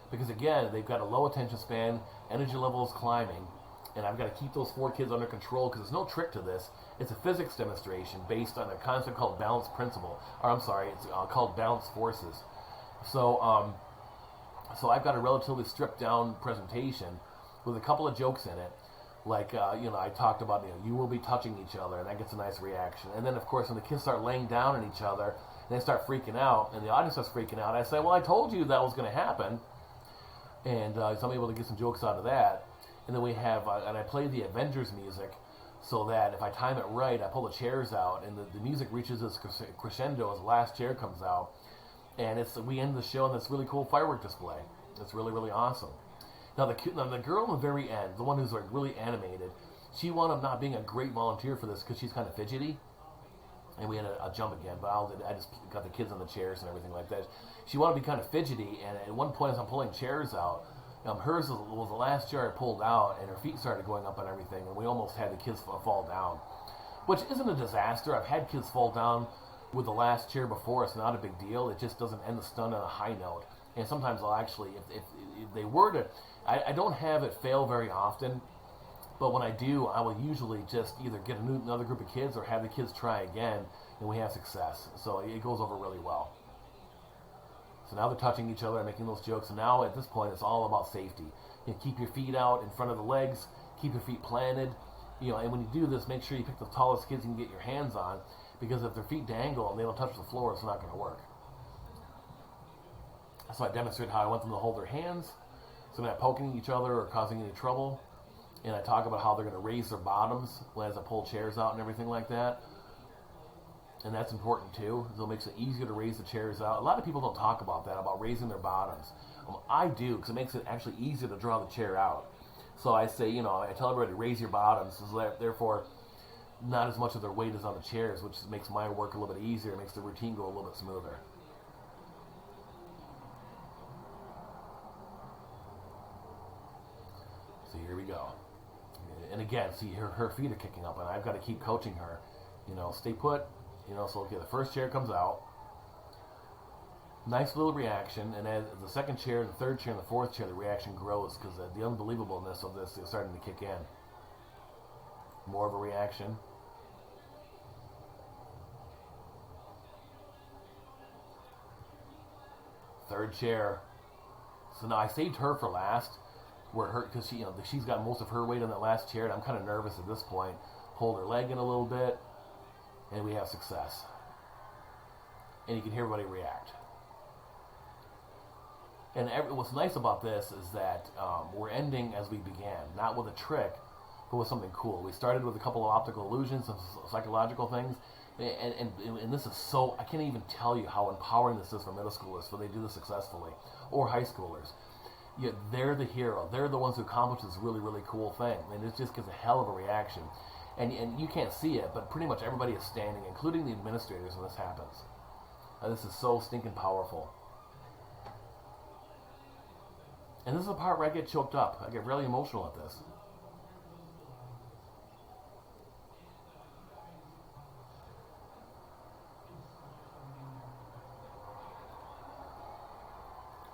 Because again, they've got a low attention span, energy level is climbing, and I've got to keep those 4 kids under control because there's no trick to this. It's a physics demonstration based on a concept called balance principle. It's called balance forces. So I've got a relatively stripped down presentation with a couple of jokes in it. Like, I talked about, you will be touching each other, and that gets a nice reaction. And then, of course, when the kids start laying down on each other, and they start freaking out, and the audience starts freaking out, I say, well, I told you that was going to happen. And so I'm able to get some jokes out of that. And then we have, and I play the Avengers music, so that if I time it right, I pull the chairs out, and the music reaches its crescendo as the last chair comes out. And we end the show on this really cool firework display. It's really, really awesome. Now the girl in the very end, the one who's like really animated, she wound up not being a great volunteer for this because she's kind of fidgety. And we had a jump again, but I just got the kids on the chairs and everything like that. She wanted to be kind of fidgety, and at one point as I'm pulling chairs out, hers was the last chair I pulled out, and her feet started going up and everything, and we almost had the kids fall down. Which isn't a disaster. I've had kids fall down with the last chair before. It's not a big deal. It just doesn't end the stun on a high note. And sometimes I'll actually, if they were to, I don't have it fail very often, but when I do, I will usually just either get another group of kids or have the kids try again, and we have success. So it goes over really well. So now they're touching each other and making those jokes, and now at this point it's all about safety. Keep your feet out in front of the legs, keep your feet planted, and when you do this, make sure you pick the tallest kids you can get your hands on, because if their feet dangle and they don't touch the floor, it's not going to work. So I demonstrate how I want them to hold their hands, so they're not poking each other or causing any trouble. And I talk about how they're going to raise their bottoms as I pull chairs out and everything like that. And that's important too. So it makes it easier to raise the chairs out. A lot of people don't talk about that, about raising their bottoms. I do, because it makes it actually easier to draw the chair out. So I say, I tell everybody to raise your bottoms, so that therefore not as much of their weight is on the chairs, which makes my work a little bit easier, makes the routine go a little bit smoother. So here we go. And again, see, her feet are kicking up, and I've got to keep coaching her. Stay put. So okay, the first chair comes out. Nice little reaction, and as the second chair, the third chair, and the fourth chair, the reaction grows because the unbelievableness of this is starting to kick in. More of a reaction. third chair. So now I saved her for last, where her because she's got most of her weight on that last chair, and I'm kind of nervous at this point. Hold her leg in a little bit, and we have success. And you can hear everybody react. And what's nice about this is that we're ending as we began, not with a trick, but with something cool. We started with a couple of optical illusions, some psychological things, and this is so, I can't even tell you how empowering this is for middle schoolers when they do this successfully, or high schoolers. Yeah, they're the hero. They're the ones who accomplish this really, really cool thing, and it just gets a hell of a reaction. And you can't see it, but pretty much everybody is standing, including the administrators, when this happens. This is so stinking powerful. And this is the part where I get choked up. I get really emotional at this.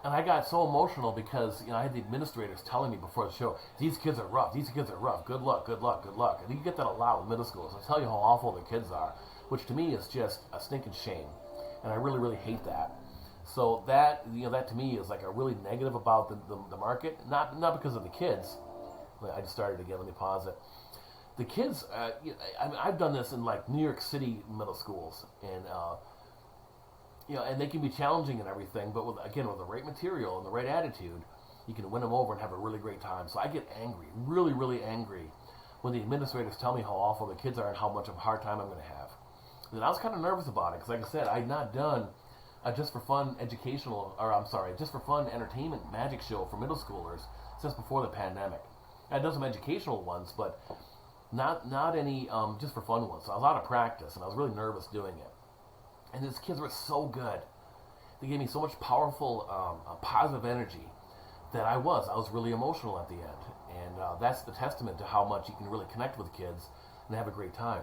And I got so emotional because I had the administrators telling me before the show, these kids are rough, these kids are rough, good luck, good luck, good luck. And you get that a lot with middle schools. They'll tell you how awful the kids are, which to me is just a stinking shame. And I really, really hate that. So that, that to me is like a really negative about the market. Not because of the kids. I just started again, let me pause it. The kids, I've done this in like New York City middle schools, and and they can be challenging and everything, but with the right material and the right attitude, you can win them over and have a really great time. So I get angry, really, really angry, when the administrators tell me how awful the kids are and how much of a hard time I'm going to have. And I was kind of nervous about it, because like I said, I had not done a just for fun entertainment magic show for middle schoolers since before the pandemic. I'd done some educational ones, but not any just for fun ones. So I was out of practice, and I was really nervous doing it. And these kids were so good. They gave me so much powerful, positive energy that I was really emotional at the end. And that's the testament to how much you can really connect with kids and have a great time.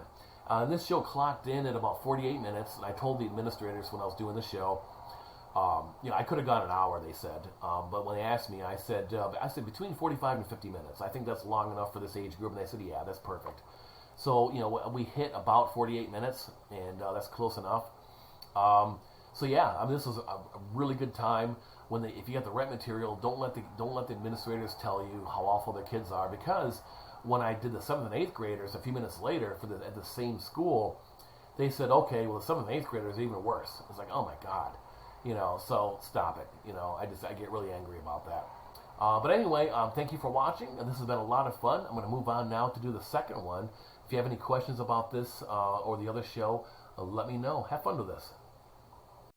And this show clocked in at about 48 minutes, and I told the administrators when I was doing the show, I could have gone an hour, they said. But when they asked me, I said between 45 and 50 minutes. I think that's long enough for this age group. And they said, yeah, that's perfect. So, we hit about 48 minutes, and that's close enough. This was a really good time. If you get the right material, don't let the administrators tell you how awful their kids are, because when I did the 7th and 8th graders a few minutes later at the same school, they said, okay, well, the 7th and 8th graders are even worse. It's like, oh my God, so stop it. I get really angry about that. But anyway, thank you for watching. And this has been a lot of fun. I'm going to move on now to do the second one. If you have any questions about this or the other show, let me know. Have fun with this.